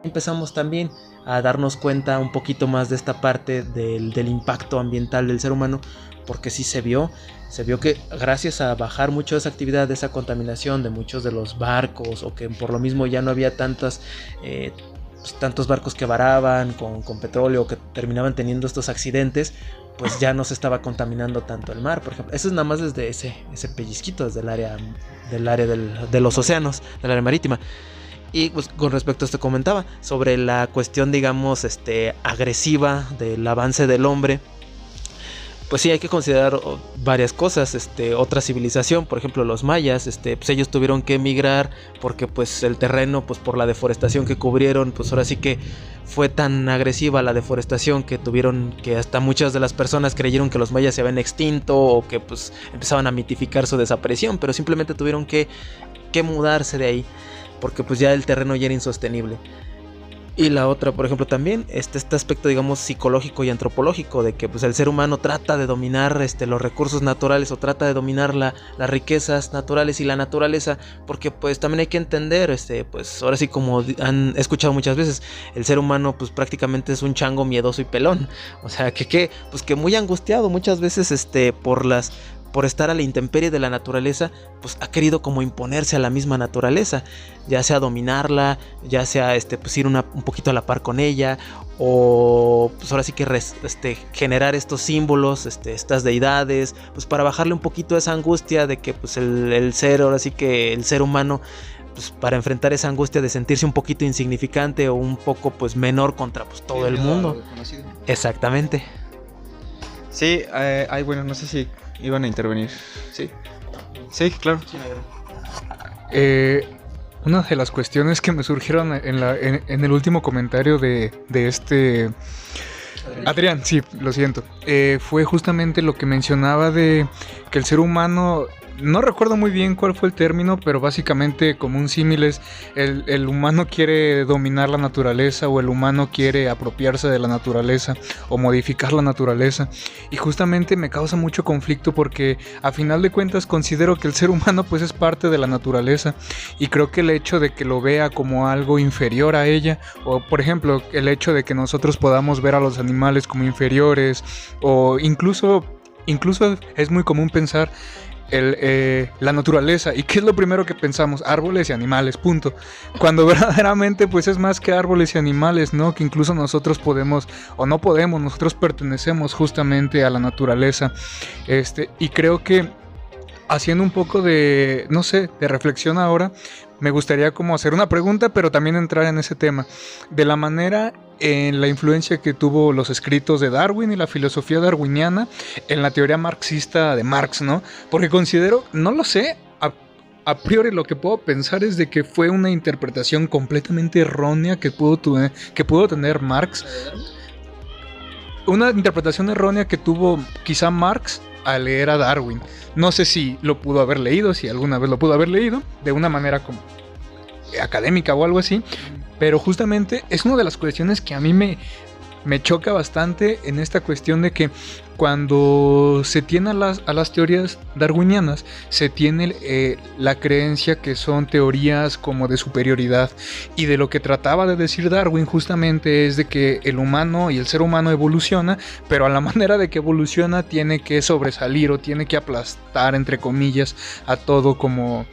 empezamos también a darnos cuenta un poquito más de esta parte del impacto ambiental del ser humano, porque sí se vio que gracias a bajar mucho esa actividad, de esa contaminación de muchos de los barcos, o que por lo mismo ya no había tantos barcos que varaban con petróleo, que terminaban teniendo estos accidentes, pues ya no se estaba contaminando tanto el mar, por ejemplo. Eso es nada más desde ese pellizquito, desde el área de los océanos, del área marítima. Y pues con respecto a esto comentaba sobre la cuestión, digamos, agresiva del avance del hombre. Pues sí, hay que considerar varias cosas. Otra civilización, por ejemplo los mayas, pues ellos tuvieron que emigrar porque pues el terreno, pues por la deforestación que cubrieron, pues ahora sí que fue tan agresiva la deforestación que tuvieron que hasta muchas de las personas creyeron que los mayas se habían extinto, o que pues empezaban a mitificar su desaparición, pero simplemente tuvieron que mudarse de ahí, porque pues ya el terreno ya era insostenible. Y la otra, por ejemplo, también este aspecto, digamos, psicológico y antropológico, de que pues el ser humano trata de dominar los recursos naturales, o trata de dominar las riquezas naturales y la naturaleza, porque pues también hay que entender, pues ahora sí, como han escuchado muchas veces, el ser humano pues prácticamente es un chango miedoso y pelón, o sea, que muy angustiado muchas veces por estar a la intemperie de la naturaleza, pues ha querido como imponerse a la misma naturaleza, ya sea dominarla, ya sea pues ir un poquito a la par con ella, o pues ahora sí que generar estos símbolos, estas deidades, pues para bajarle un poquito esa angustia de que pues el ser humano, pues para enfrentar esa angustia de sentirse un poquito insignificante o un poco pues menor contra pues todo el mundo. Exactamente. Sí, bueno, no sé si iban a intervenir. Sí, claro. Una de las cuestiones que me surgieron en el último comentario de Adrián, sí, lo siento, fue justamente lo que mencionaba de que el ser humano, no recuerdo muy bien cuál fue el término, pero básicamente como un símil es el humano quiere dominar la naturaleza, o el humano quiere apropiarse de la naturaleza o modificar la naturaleza, y justamente me causa mucho conflicto porque a final de cuentas considero que el ser humano pues es parte de la naturaleza, y creo que el hecho de que lo vea como algo inferior a ella, o por ejemplo el hecho de que nosotros podamos ver a los animales como inferiores, o incluso es muy común pensar la naturaleza, y ¿qué es lo primero que pensamos? Árboles y animales, punto. Cuando verdaderamente pues es más que árboles y animales, ¿no? Que incluso nosotros podemos o no podemos, nosotros pertenecemos justamente a la naturaleza. Y creo que haciendo un poco de, no sé, de reflexión ahora, me gustaría como hacer una pregunta, pero también entrar en ese tema, de la manera en la influencia que tuvo los escritos de Darwin y la filosofía darwiniana en la teoría marxista de Marx, ¿no? Porque considero, no lo sé, a priori lo que puedo pensar es de que fue una interpretación completamente errónea que pudo tener Marx. Una interpretación errónea que tuvo quizá Marx al leer a Darwin. No sé si lo pudo haber leído, si alguna vez lo pudo haber leído, de una manera como académica o algo así, pero justamente es una de las cuestiones que a mí me choca bastante en esta cuestión de que cuando se tiene a las teorías darwinianas, se tiene la creencia que son teorías como de superioridad, y de lo que trataba de decir Darwin justamente es de que el humano y el ser humano evoluciona, pero a la manera de que evoluciona tiene que sobresalir o tiene que aplastar, entre comillas, a todo como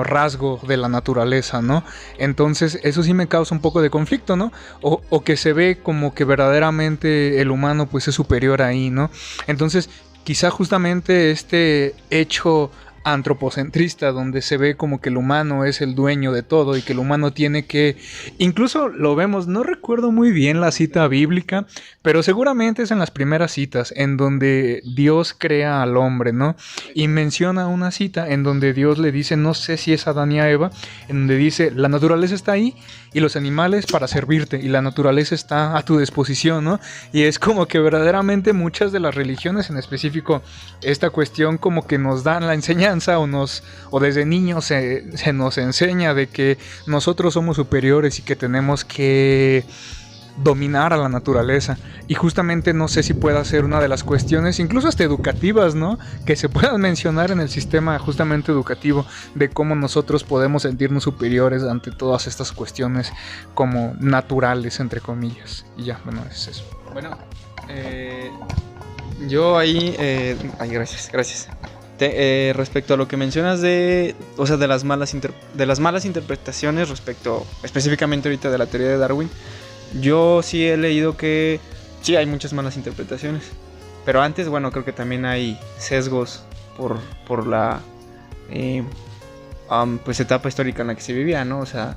rasgo de la naturaleza, ¿no? Entonces eso sí me causa un poco de conflicto, ¿no? O que se ve como que verdaderamente el humano pues es superior ahí, ¿no? Entonces quizá justamente este hecho antropocentrista, donde se ve como que el humano es el dueño de todo y que el humano tiene que, incluso lo vemos, no recuerdo muy bien la cita bíblica, pero seguramente es en las primeras citas en donde Dios crea al hombre, ¿no? Y menciona una cita en donde Dios le dice, no sé si es a Adán y a Eva, en donde dice, la naturaleza está ahí y los animales para servirte, y la naturaleza está a tu disposición, ¿no? Y es como que verdaderamente muchas de las religiones, en específico esta cuestión, como que nos dan la enseñanza o desde niños se nos enseña de que nosotros somos superiores y que tenemos que dominar a la naturaleza. Y justamente no sé si pueda ser una de las cuestiones, incluso hasta educativas, ¿no? Que se puedan mencionar en el sistema justamente educativo, de cómo nosotros podemos sentirnos superiores ante todas estas cuestiones como naturales, entre comillas. Y ya, bueno, es eso. Bueno, yo ahí... ay, gracias. Respecto a lo que mencionas o sea, de las malas interpretaciones respecto específicamente ahorita de la teoría de Darwin, yo sí he leído que sí hay muchas malas interpretaciones, pero antes, bueno, creo que también hay sesgos por la pues etapa histórica en la que se vivía, ¿no? O sea,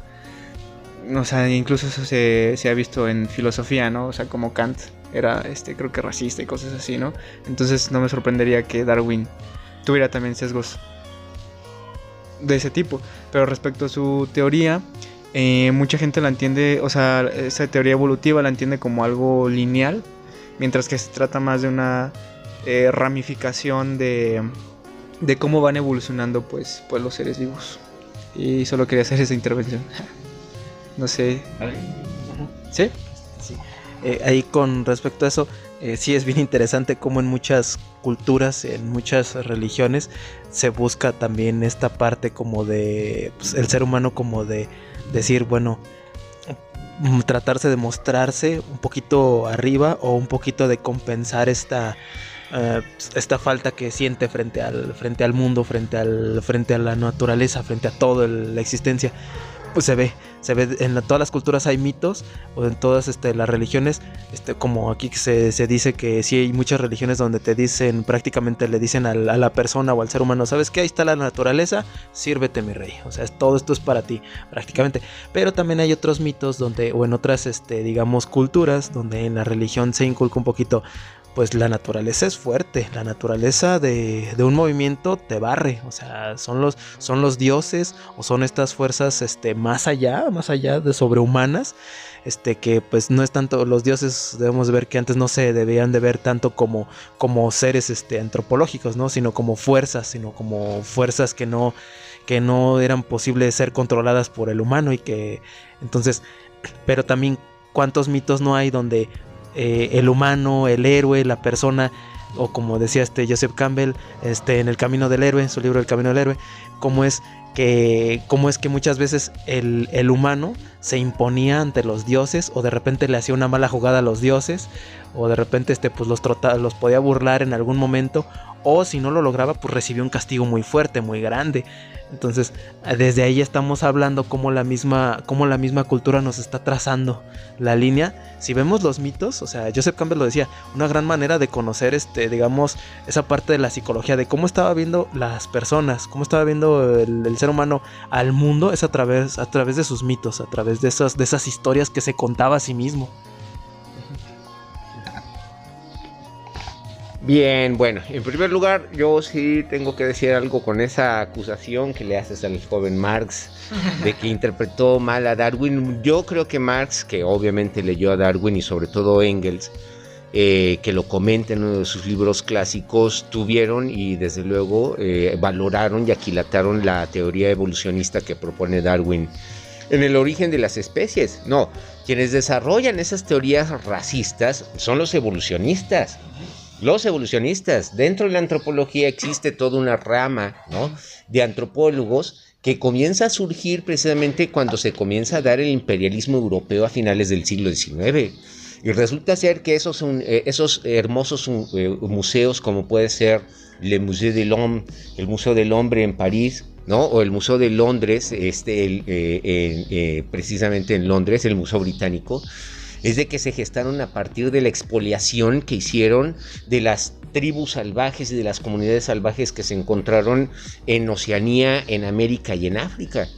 incluso eso se ha visto en filosofía, ¿no? O sea, como Kant era creo que racista y cosas así, ¿no? Entonces no me sorprendería que Darwin tuviera también sesgos de ese tipo. Pero respecto a su teoría, mucha gente la entiende, o sea, esa teoría evolutiva la entiende como algo lineal, mientras que se trata más de una ramificación de cómo van evolucionando pues los seres vivos. Y solo quería hacer esa intervención. No sé. ¿Sí? Sí. Ahí con respecto a eso, sí es bien interesante cómo en muchas culturas, en muchas religiones, se busca también esta parte como de pues, el ser humano, como de decir, bueno, tratarse de mostrarse un poquito arriba o un poquito de compensar esta falta que siente frente al mundo, frente a la naturaleza, frente a toda la existencia. Pues se ve en todas las culturas hay mitos, o en todas las religiones, como aquí se dice que sí hay muchas religiones donde te dicen, prácticamente le dicen a la persona o al ser humano, ¿sabes qué? Ahí está la naturaleza, sírvete mi rey, o sea, todo esto es para ti, prácticamente. Pero también hay otros mitos donde, o en otras, digamos, culturas, donde en la religión se inculca un poquito, pues la naturaleza es fuerte, la naturaleza de un movimiento te barre, o sea, son los dioses o son estas fuerzas más allá de sobrehumanas, que pues no es tanto, los dioses debemos ver que antes no se debían de ver tanto como seres antropológicos, ¿no? Sino como fuerzas que no eran posibles ser controladas por el humano, y que entonces, pero también cuántos mitos no hay donde el humano, el héroe, la persona, o como decía Joseph Campbell en El Camino del Héroe, en su libro El Camino del Héroe, cómo es que muchas veces el humano se imponía ante los dioses, o de repente le hacía una mala jugada a los dioses, o de repente pues los podía burlar en algún momento, o si no lo lograba pues recibió un castigo muy fuerte, muy grande. Entonces desde ahí estamos hablando cómo la misma cultura nos está trazando la línea. Si vemos los mitos, o sea, Joseph Campbell lo decía, una gran manera de conocer digamos, esa parte de la psicología, de cómo estaba viendo las personas, cómo estaba viendo el ser humano al mundo, es a través de sus mitos, a través de esas historias que se contaba a sí mismo. Bien, bueno, en primer lugar, yo sí tengo que decir algo con esa acusación que le haces al joven Marx de que interpretó mal a Darwin. Yo creo que Marx, que obviamente leyó a Darwin y sobre todo Engels, que lo comenta en uno de sus libros clásicos, tuvieron y desde luego valoraron y aquilataron la teoría evolucionista que propone Darwin en el origen de las especies. No, quienes desarrollan esas teorías racistas son los evolucionistas. Los evolucionistas. Dentro de la antropología existe toda una rama, ¿no?, de antropólogos que comienza a surgir precisamente cuando se comienza a dar el imperialismo europeo a finales del siglo XIX. Y resulta ser que esos hermosos museos, como puede ser el Musée de l'Homme, el Museo del Hombre en París, ¿no?, o el Museo de Londres, precisamente en Londres, el Museo Británico, es de que se gestaron a partir de la expoliación que hicieron de las tribus salvajes y de las comunidades salvajes que se encontraron en Oceanía, en América y en África.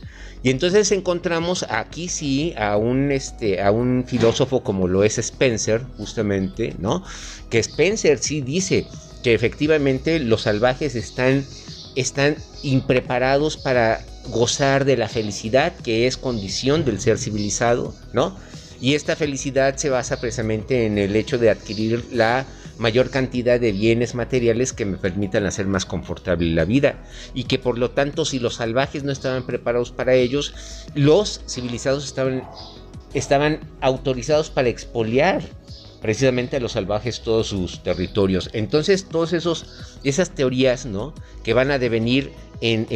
Y entonces encontramos aquí sí a un filósofo como lo es Spencer, justamente, ¿no?, que Spencer sí dice que efectivamente los salvajes están impreparados para gozar de la felicidad, que es condición del ser civilizado, ¿no? Y esta felicidad se basa precisamente en el hecho de adquirir la mayor cantidad de bienes materiales que me permitan hacer más confortable la vida. Y que por lo tanto, si los salvajes no estaban preparados para ellos, los civilizados estaban estaban autorizados para expoliar precisamente a los salvajes todos sus territorios. Entonces, esas teorías, ¿no?, que van a devenir en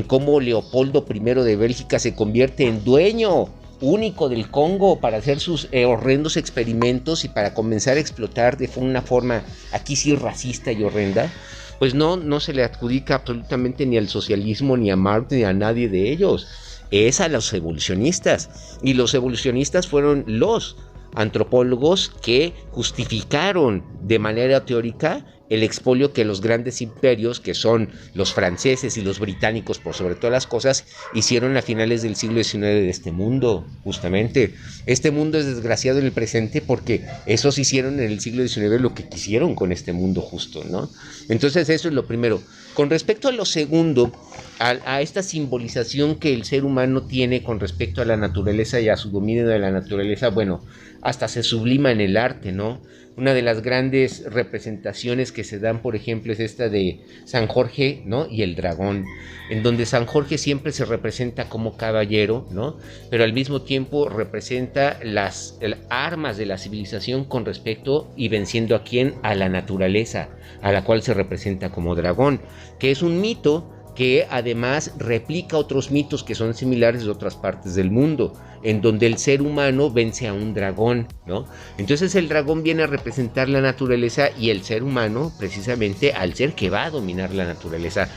cómo Leopoldo I de Bélgica se convierte en dueño único del Congo para hacer sus horrendos experimentos y para comenzar a explotar de una forma aquí sí racista y horrenda, pues no se le adjudica absolutamente ni al socialismo, ni a Marx, ni a nadie de ellos. Es a los evolucionistas. Y los evolucionistas fueron los antropólogos que justificaron de manera teórica el expolio que los grandes imperios, que son los franceses y los británicos por sobre todas las cosas, hicieron a finales del siglo XIX de este mundo, justamente. Este mundo es desgraciado en el presente porque esos hicieron en el siglo XIX lo que quisieron con este mundo justo, ¿no? Entonces eso es lo primero. Con respecto a lo segundo, a esta simbolización que el ser humano tiene con respecto a la naturaleza y a su dominio de la naturaleza, bueno, hasta se sublima en el arte, ¿no? Una de las grandes representaciones que se dan, por ejemplo, es esta de San Jorge, ¿no?, y el dragón, en donde San Jorge siempre se representa como caballero, ¿no?, pero al mismo tiempo representa las armas de la civilización con respecto y venciendo a quién, a la naturaleza, a la cual se representa como dragón, que es un mito que además replica otros mitos que son similares de otras partes del mundo, en donde el ser humano vence a un dragón, ¿no? Entonces el dragón viene a representar la naturaleza y el ser humano precisamente al ser que va a dominar la naturaleza.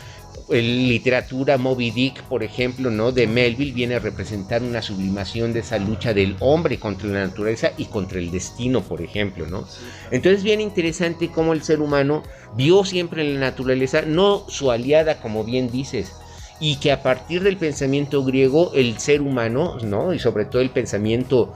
En literatura, Moby Dick, por ejemplo, ¿no?, de Melville, viene a representar una sublimación de esa lucha del hombre contra la naturaleza y contra el destino, por ejemplo, ¿no? Entonces, bien interesante cómo el ser humano vio siempre en la naturaleza, no su aliada, como bien dices, y que a partir del pensamiento griego, el ser humano, ¿no?, y sobre todo el pensamiento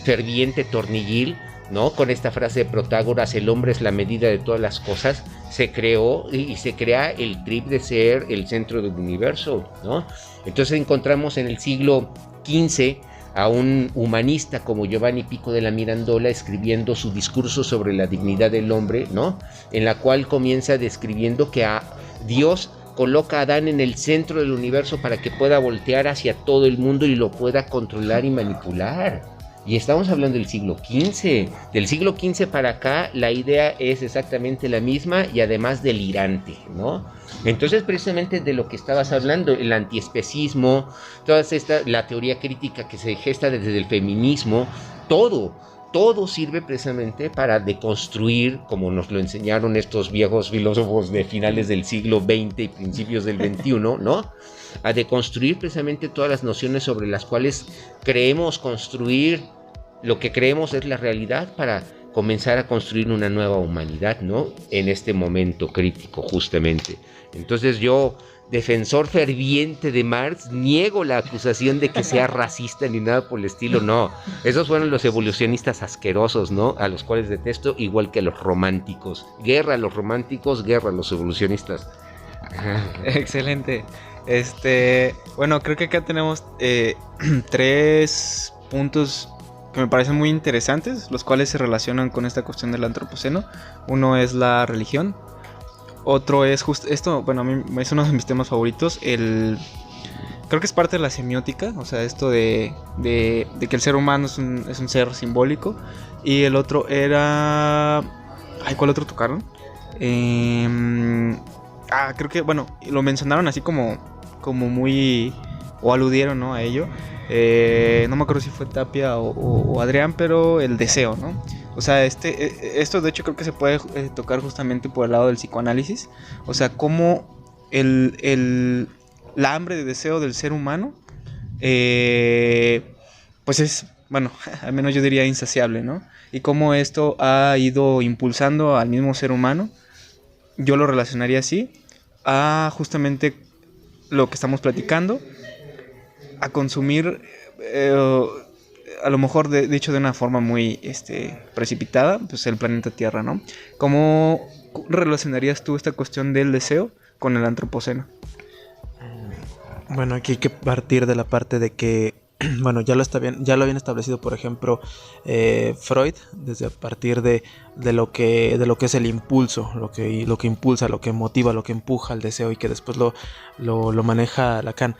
ferviente tornillil, ¿no?, con esta frase de Protágoras, el hombre es la medida de todas las cosas, se creó y se crea el trip de ser el centro del universo, ¿no? Entonces encontramos en el siglo XV a un humanista como Giovanni Pico della Mirandola escribiendo su discurso sobre la dignidad del hombre, ¿no?, en la cual comienza describiendo que a Dios coloca a Adán en el centro del universo para que pueda voltear hacia todo el mundo y lo pueda controlar y manipular. Y estamos hablando del siglo XV. Del siglo XV para acá la idea es exactamente la misma y además delirante, ¿no? Entonces precisamente de lo que estabas hablando, el antiespecismo, la teoría crítica que se gesta desde el feminismo, todo sirve precisamente para deconstruir, como nos lo enseñaron estos viejos filósofos de finales del siglo XX y principios del XXI, ¿no?, a deconstruir precisamente todas las nociones sobre las cuales creemos construir lo que creemos es la realidad para comenzar a construir una nueva humanidad, ¿no?, en este momento crítico justamente. Entonces yo, defensor ferviente de Marx, niego la acusación de que sea racista ni nada por el estilo, no. Esos fueron los evolucionistas asquerosos, ¿no?, a los cuales detesto, igual que a los románticos. Guerra a los románticos, guerra a los evolucionistas. Excelente. Bueno, creo que acá tenemos 3 puntos que me parecen muy interesantes, los cuales se relacionan con esta cuestión del antropoceno. Uno es la religión. Otro es justo esto, bueno, a mí es uno de mis temas favoritos, creo que es parte de la semiótica, o sea, esto de que el ser humano es un ser simbólico. Y el otro era... ¿cuál otro tocaron? Creo que, bueno, lo mencionaron así como muy... o aludieron, ¿no?, a ello. No me acuerdo si fue Tapia o Adrián, pero el deseo, ¿no? O sea, esto de hecho creo que se puede tocar justamente por el lado del psicoanálisis. O sea, cómo la hambre de deseo del ser humano, pues es, bueno, al menos yo diría insaciable, ¿no? Y cómo esto ha ido impulsando al mismo ser humano, yo lo relacionaría así, a justamente lo que estamos platicando, a consumir, a lo mejor dicho de una forma muy precipitada, pues el planeta Tierra, ¿no? ¿Cómo relacionarías tú esta cuestión del deseo con el antropoceno? Bueno, aquí hay que partir de la parte de que, bueno, ya lo habían establecido, por ejemplo, Freud, desde a partir de lo que es el impulso, lo que impulsa, lo que motiva, lo que empuja al deseo, y que después lo maneja Lacan.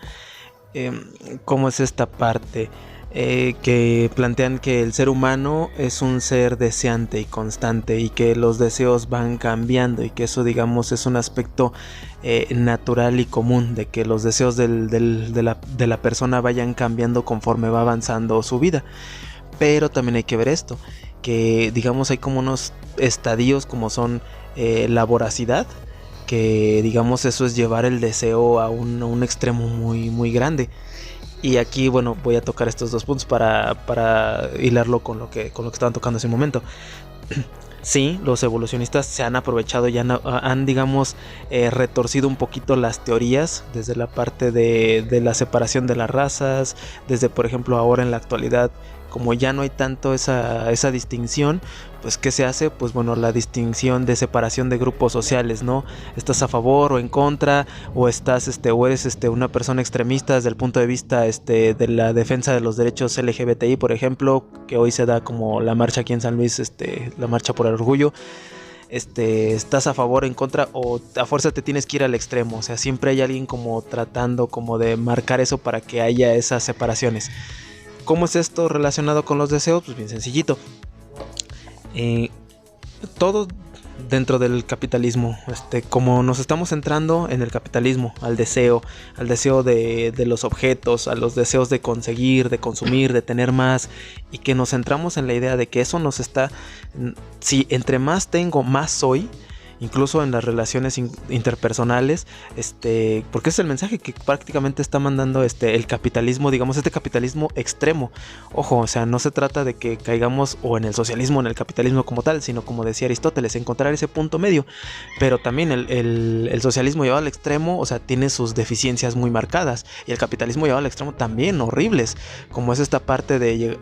¿Cómo es esta parte? Que plantean que el ser humano es un ser deseante y constante y que los deseos van cambiando y que eso, digamos, es un aspecto natural y común, de que los deseos de la persona vayan cambiando conforme va avanzando su vida. Pero también hay que ver esto, que digamos hay como unos estadios como son la voracidad, que digamos eso es llevar el deseo a un extremo muy, muy grande. Y aquí, bueno, voy a tocar estos dos puntos para hilarlo con lo que estaban tocando hace un momento. Sí, los evolucionistas se han aprovechado y han digamos, retorcido un poquito las teorías desde la parte de la separación de las razas, desde, por ejemplo, ahora en la actualidad, como ya no hay tanto esa distinción, pues ¿qué se hace? Pues bueno, la distinción de separación de grupos sociales, ¿no? ¿Estás a favor o en contra? ¿O eres una persona extremista desde el punto de vista de la defensa de los derechos LGBTI, por ejemplo, que hoy se da como la marcha aquí en San Luis, la marcha por el orgullo? ¿Estás a favor, en contra, o a fuerza te tienes que ir al extremo? O sea, siempre hay alguien como tratando como de marcar eso para que haya esas separaciones. ¿Cómo es esto relacionado con los deseos? Pues bien sencillito. Todo dentro del capitalismo, como nos estamos centrando en el capitalismo, al deseo de los objetos, a los deseos de conseguir, de consumir, de tener más, y que nos centramos en la idea de que eso nos está, si entre más tengo, más soy. Incluso en las relaciones interpersonales, porque es el mensaje que prácticamente está mandando el capitalismo, digamos, este capitalismo extremo. Ojo, o sea, no se trata de que caigamos o en el socialismo o en el capitalismo como tal, sino, como decía Aristóteles, encontrar ese punto medio. Pero también el socialismo llevado al extremo, o sea, tiene sus deficiencias muy marcadas, y el capitalismo llevado al extremo también horribles, como es esta parte de...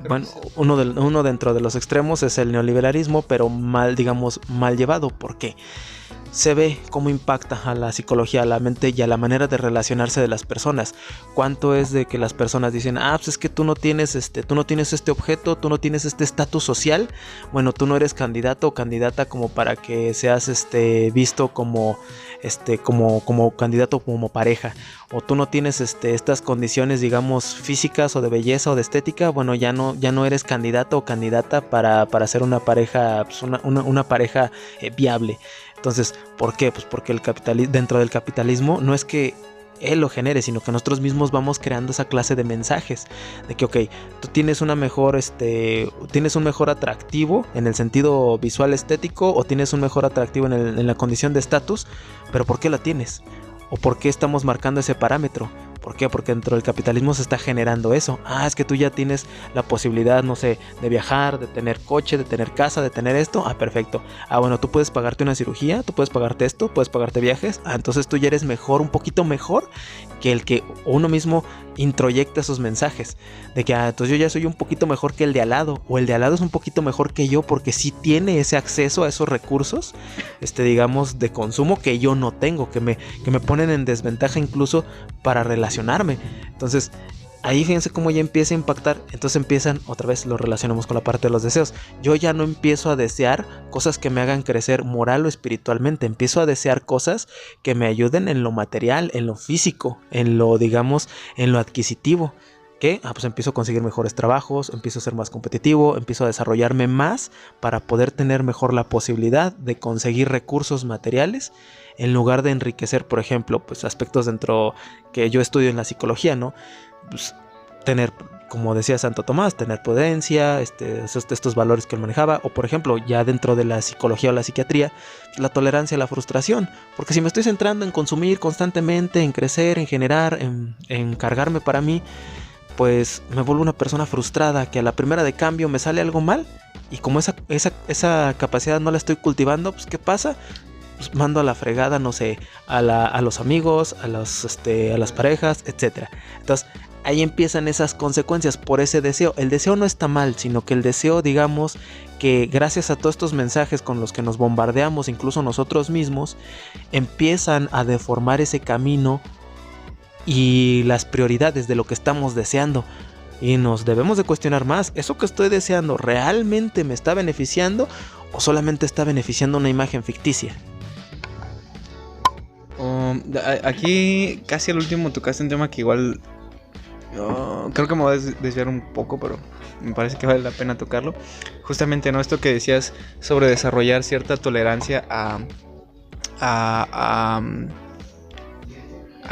bueno, uno dentro de los extremos es el neoliberalismo, pero mal llevado. ¿Por qué? Se ve cómo impacta a la psicología, a la mente y a la manera de relacionarse de las personas. Cuánto es de que las personas dicen, pues es que tú no tienes este objeto, tú no tienes este estatus social, bueno, tú no eres candidato o candidata como para que seas visto como candidato, como pareja, o tú no tienes estas condiciones, digamos, físicas o de belleza o de estética, bueno, ya no eres candidato o candidata para ser una pareja, pues una pareja viable. Entonces, ¿por qué? Pues porque dentro del capitalismo no es que él lo genere, sino que nosotros mismos vamos creando esa clase de mensajes de que, ok, tú tienes tienes un mejor atractivo en el sentido visual estético, o tienes un mejor atractivo en la condición de estatus, pero ¿por qué la tienes? ¿O por qué estamos marcando ese parámetro? ¿Por qué? Porque dentro del capitalismo se está generando eso. Es que tú ya tienes la posibilidad, no sé, de viajar, de tener coche, de tener casa, de tener esto. Perfecto. Bueno, tú puedes pagarte una cirugía, tú puedes pagarte esto, puedes pagarte viajes. Entonces tú ya eres mejor, un poquito mejor que el que uno mismo introyecta esos mensajes. De que, entonces yo ya soy un poquito mejor que el de al lado. O el de al lado es un poquito mejor que yo porque sí tiene ese acceso a esos recursos, digamos, de consumo que yo no tengo. Que me ponen en desventaja incluso para relacionarme. Entonces ahí fíjense cómo ya empieza a impactar. Entonces empiezan, otra vez lo relacionamos con la parte de los deseos. Yo ya no empiezo a desear cosas que me hagan crecer moral o espiritualmente. Empiezo a desear cosas que me ayuden en lo material, en lo físico, en lo, digamos, en lo adquisitivo. ¿Qué? Pues empiezo a conseguir mejores trabajos, empiezo a ser más competitivo, empiezo a desarrollarme más para poder tener mejor la posibilidad de conseguir recursos materiales, en lugar de enriquecer, por ejemplo, pues aspectos dentro que yo estudio en la psicología, ¿no? Pues tener, como decía Santo Tomás, tener prudencia, estos valores que él manejaba, o por ejemplo, ya dentro de la psicología o la psiquiatría, la tolerancia a la frustración, porque si me estoy centrando en consumir constantemente, en crecer, en generar, en cargarme para mí, pues me vuelvo una persona frustrada, que a la primera de cambio me sale algo mal, y como esa capacidad no la estoy cultivando, pues ¿qué pasa? Pues mando a la fregada, no sé, a los amigos, a las parejas, etc. Entonces ahí empiezan esas consecuencias por ese deseo. El deseo no está mal, sino que el deseo, digamos, que gracias a todos estos mensajes con los que nos bombardeamos, incluso nosotros mismos, empiezan a deformar ese camino y las prioridades de lo que estamos deseando. Y nos debemos de cuestionar más, ¿eso que estoy deseando realmente me está beneficiando o solamente está beneficiando una imagen ficticia? Aquí casi al último tocaste un tema que igual creo que me voy a desviar un poco, pero me parece que vale la pena tocarlo. Justamente, ¿no? Esto que decías sobre desarrollar cierta tolerancia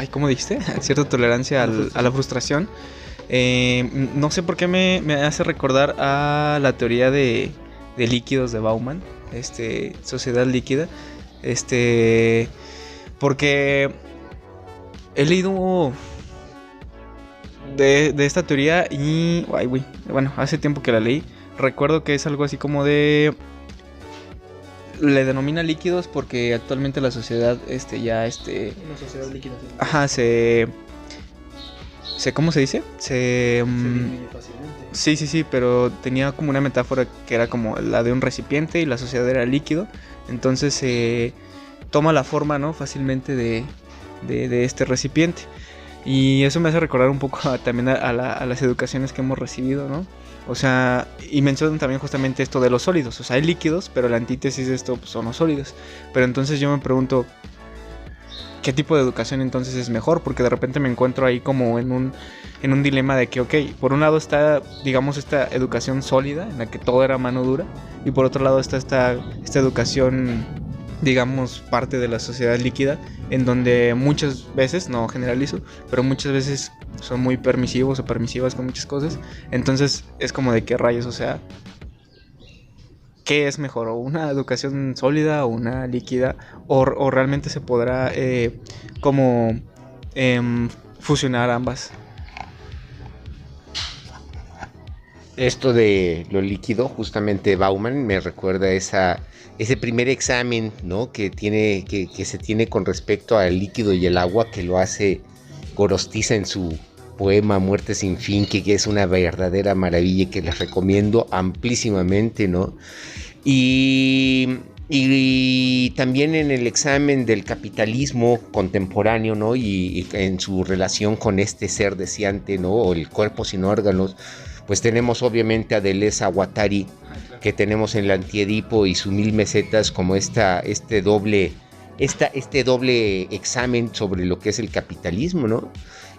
¿cómo dijiste? Cierta tolerancia a la frustración. No sé por qué me hace recordar a la teoría de líquidos de Bauman, sociedad líquida. Porque he leído de esta teoría y bueno, hace tiempo que la leí. Recuerdo que es algo así como le denomina líquidos porque actualmente la sociedad Una sociedad líquida. Ajá, ¿cómo se dice? Se diluye fácilmente. Sí, pero tenía como una metáfora que era como la de un recipiente y la sociedad era líquido. Entonces toma la forma, ¿no? Fácilmente de este recipiente. Y eso me hace recordar un poco también a las educaciones que hemos recibido, ¿no? O sea, y mencionan también justamente esto de los sólidos. O sea, hay líquidos, pero la antítesis de esto pues, son los sólidos. Pero entonces yo me pregunto, ¿qué tipo de educación entonces es mejor? Porque de repente me encuentro ahí como en un dilema de que, ok, por un lado está, digamos, esta educación sólida, en la que todo era mano dura. Y por otro lado está esta educación, digamos, parte de la sociedad líquida, en donde muchas veces, no generalizo, pero muchas veces son muy permisivos o permisivas con muchas cosas. Entonces es como de qué rayos, o sea, ¿qué es mejor? ¿O una educación sólida o una líquida? ¿O realmente se podrá fusionar ambas? Esto de lo líquido, justamente Bauman me recuerda ese primer examen, ¿no? que se tiene con respecto al líquido y el agua, que lo hace Gorostiza en su poema Muerte sin fin, que es una verdadera maravilla y que les recomiendo amplísimamente, ¿no? Y también en el examen del capitalismo contemporáneo, ¿no? Y en su relación con este ser deseante, ¿no? O el cuerpo sin órganos, pues tenemos obviamente a Deleuze, a Guattari, que tenemos en el Antiedipo y su 1000 mesetas como este doble examen sobre lo que es el capitalismo, ¿no?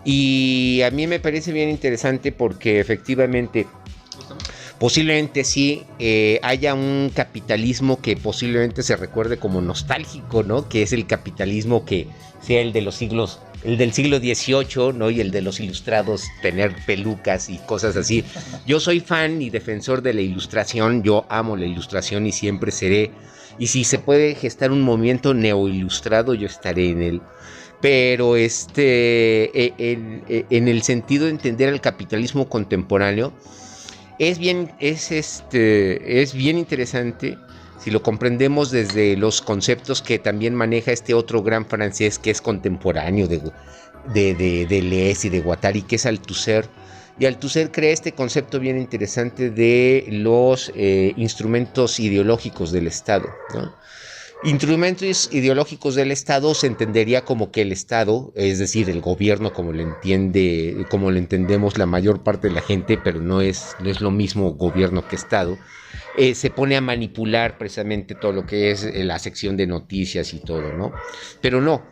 Y a mí me parece bien interesante porque efectivamente posiblemente sí haya un capitalismo que posiblemente se recuerde como nostálgico, ¿no? Que es el capitalismo que sea el del siglo XVIII, ¿no? Y el de los ilustrados, tener pelucas y cosas así. Yo soy fan y defensor de la ilustración, yo amo la ilustración y siempre seré. Y si se puede gestar un movimiento neoilustrado, yo estaré en él. Pero en el sentido de entender el capitalismo contemporáneo, es bien interesante si lo comprendemos desde los conceptos que también maneja este otro gran francés que es contemporáneo de Deleuze y de Guattari, que es Althusser. Y Althusser crea este concepto bien interesante de los instrumentos ideológicos del Estado, ¿no? Instrumentos ideológicos del Estado se entendería como que el Estado, es decir, el gobierno como lo entendemos la mayor parte de la gente, pero no es lo mismo gobierno que Estado, se pone a manipular precisamente todo lo que es la sección de noticias y todo, ¿no? Pero no,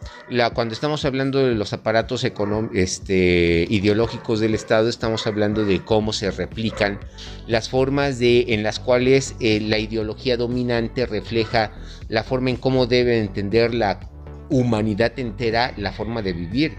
cuando estamos hablando de los aparatos ideológicos del Estado, estamos hablando de cómo se replican las formas en las cuales la ideología dominante refleja la forma en cómo debe entender la humanidad entera, la forma de vivir.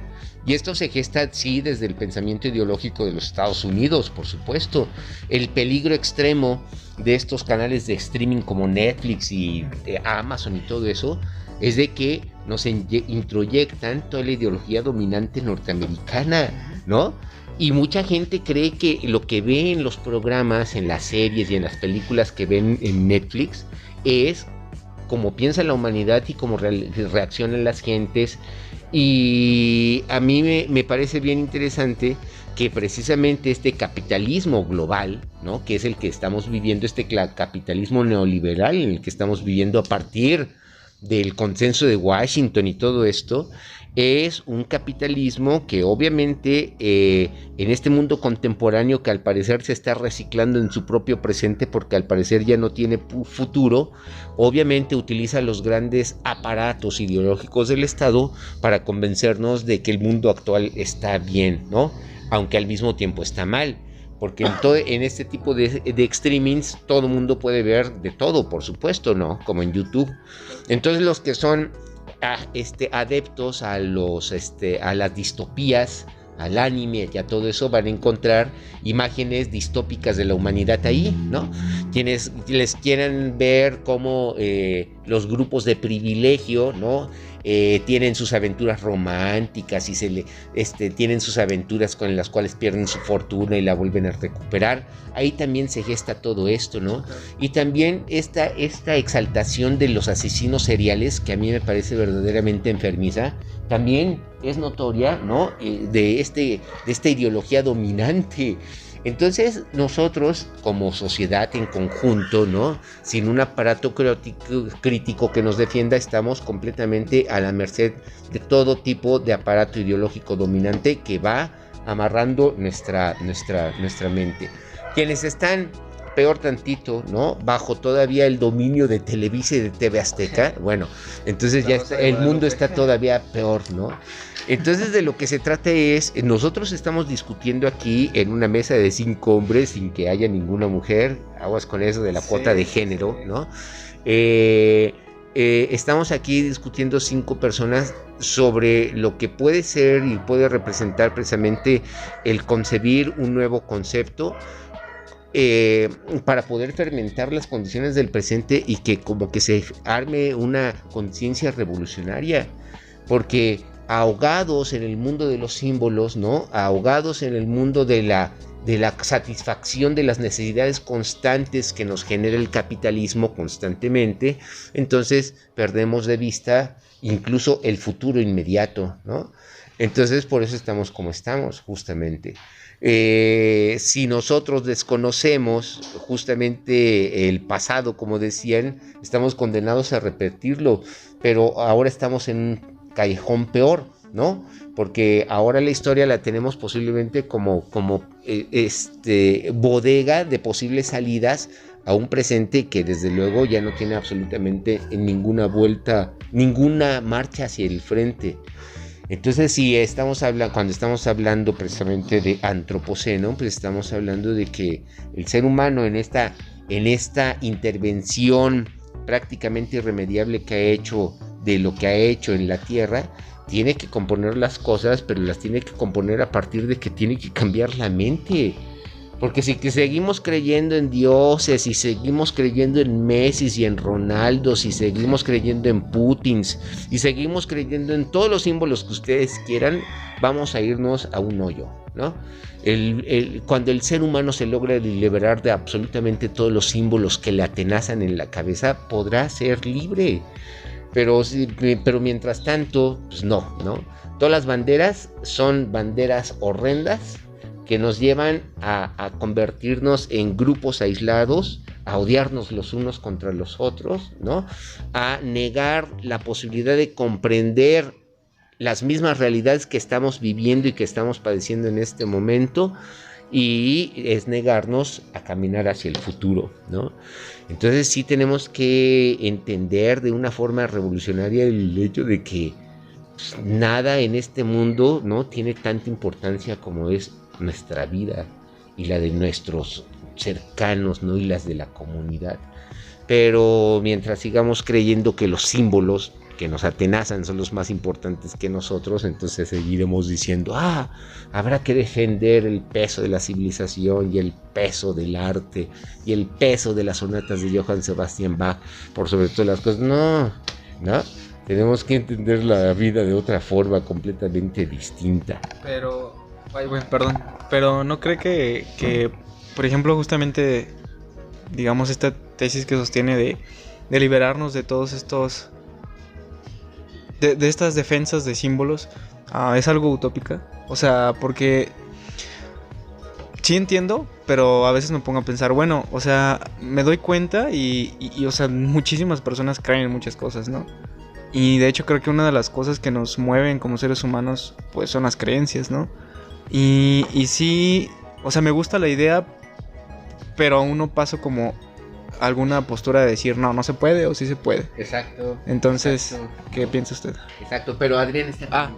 Y esto se gesta, sí, desde el pensamiento ideológico de los Estados Unidos, por supuesto. El peligro extremo de estos canales de streaming como Netflix y Amazon y todo eso es de que nos introyectan toda la ideología dominante norteamericana, ¿no? Y mucha gente cree que lo que ve en los programas, en las series y en las películas que ven en Netflix es como piensa la humanidad y cómo reaccionan las gentes. Y a mí me parece bien interesante que precisamente este capitalismo global, ¿no? Que es el que estamos viviendo, este capitalismo neoliberal en el que estamos viviendo a partir del consenso de Washington y todo esto, es un capitalismo que obviamente en este mundo contemporáneo que al parecer se está reciclando en su propio presente porque al parecer ya no tiene futuro, obviamente utiliza los grandes aparatos ideológicos del Estado para convencernos de que el mundo actual está bien, ¿no? Aunque al mismo tiempo está mal. Porque en este tipo de streamings todo el mundo puede ver de todo, por supuesto, ¿no? Como en YouTube. Entonces los que son adeptos a las distopías, al anime y a todo eso, van a encontrar imágenes distópicas de la humanidad ahí, ¿no? Quienes les quieran ver cómo los grupos de privilegio, ¿no? Tienen sus aventuras románticas y tienen sus aventuras con las cuales pierden su fortuna y la vuelven a recuperar. Ahí también se gesta todo esto, ¿no? Y también esta exaltación de los asesinos seriales, que a mí me parece verdaderamente enfermiza, también es notoria, ¿no? De esta ideología dominante. Entonces nosotros como sociedad en conjunto, ¿no? Sin un aparato crítico que nos defienda, estamos completamente a la merced de todo tipo de aparato ideológico dominante que va amarrando nuestra mente. Quienes están peor tantito, ¿no? Bajo todavía el dominio de Televisa y de TV Azteca, bueno, entonces ya el mundo está todavía peor, ¿no? Entonces de lo que se trata es, nosotros estamos discutiendo aquí en una mesa de 5 hombres sin que haya ninguna mujer, aguas con eso de la cuota de género, ¿no? Estamos aquí discutiendo 5 personas sobre lo que puede ser y puede representar precisamente el concebir un nuevo concepto para poder fermentar las condiciones del presente y que como que se arme una conciencia revolucionaria, porque ahogados en el mundo de los símbolos, ¿no? Ahogados en el mundo de la satisfacción de las necesidades constantes que nos genera el capitalismo constantemente, entonces perdemos de vista incluso el futuro inmediato, ¿no? Entonces por eso estamos como estamos, justamente. Si nosotros desconocemos justamente el pasado, como decían, estamos condenados a repetirlo, pero ahora estamos en un callejón peor, ¿no? Porque ahora la historia la tenemos posiblemente como bodega de posibles salidas a un presente que desde luego ya no tiene absolutamente ninguna vuelta, ninguna marcha hacia el frente. Entonces, si cuando estamos hablando precisamente de antropoceno, pues estamos hablando de que el ser humano en esta intervención prácticamente irremediable que ha hecho de lo que ha hecho en la Tierra, tiene que componer las cosas, pero las tiene que componer a partir de que tiene que cambiar la mente. Porque si que seguimos creyendo en dioses y seguimos creyendo en Messi y en Ronaldo y seguimos creyendo en Putins y seguimos creyendo en todos los símbolos que ustedes quieran, vamos a irnos a un hoyo, ¿no? Cuando el ser humano se logra liberar de absolutamente todos los símbolos que le atenazan en la cabeza, podrá ser libre. Pero mientras tanto, pues no. Todas las banderas son banderas horrendas que nos llevan a convertirnos en grupos aislados, a odiarnos los unos contra los otros, ¿no? A negar la posibilidad de comprender las mismas realidades que estamos viviendo y que estamos padeciendo en este momento, y es negarnos a caminar hacia el futuro, ¿no? Entonces sí tenemos que entender de una forma revolucionaria el hecho de que nada en este mundo, ¿no?, tiene tanta importancia como es nuestra vida y la de nuestros cercanos, ¿no?, y las de la comunidad. Pero mientras sigamos creyendo que los símbolos que nos atenazan son los más importantes que nosotros, entonces seguiremos diciendo, habrá que defender el peso de la civilización y el peso del arte y el peso de las sonatas de Johann Sebastian Bach por sobre todas las cosas. No, tenemos que entender la vida de otra forma completamente distinta. Pero ¿no cree que por ejemplo, justamente, digamos, esta tesis que sostiene de liberarnos de todos estos de estas defensas de símbolos es algo utópica? O sea, porque sí entiendo, pero a veces me pongo a pensar, bueno, o sea, me doy cuenta o sea, muchísimas personas creen en muchas cosas, ¿no? Y de hecho creo que una de las cosas que nos mueven como seres humanos, pues son las creencias, ¿no? Y sí, o sea, me gusta la idea, pero aún no paso como alguna postura de decir, no se puede o sí se puede. Exacto. Entonces, exacto. ¿qué piensa usted? Exacto, pero Adrián está...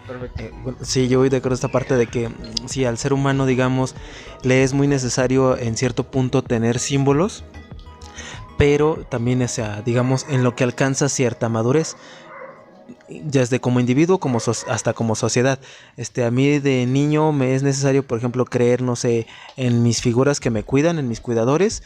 Perfecto. Bueno, sí, yo voy de acuerdo a esta parte de que sí, al ser humano, digamos, le es muy necesario en cierto punto tener símbolos, pero también, o sea, digamos, en lo que alcanza cierta madurez, desde como individuo como hasta como sociedad. A mí de niño me es necesario, por ejemplo, creer, no sé, en mis figuras que me cuidan, en mis cuidadores,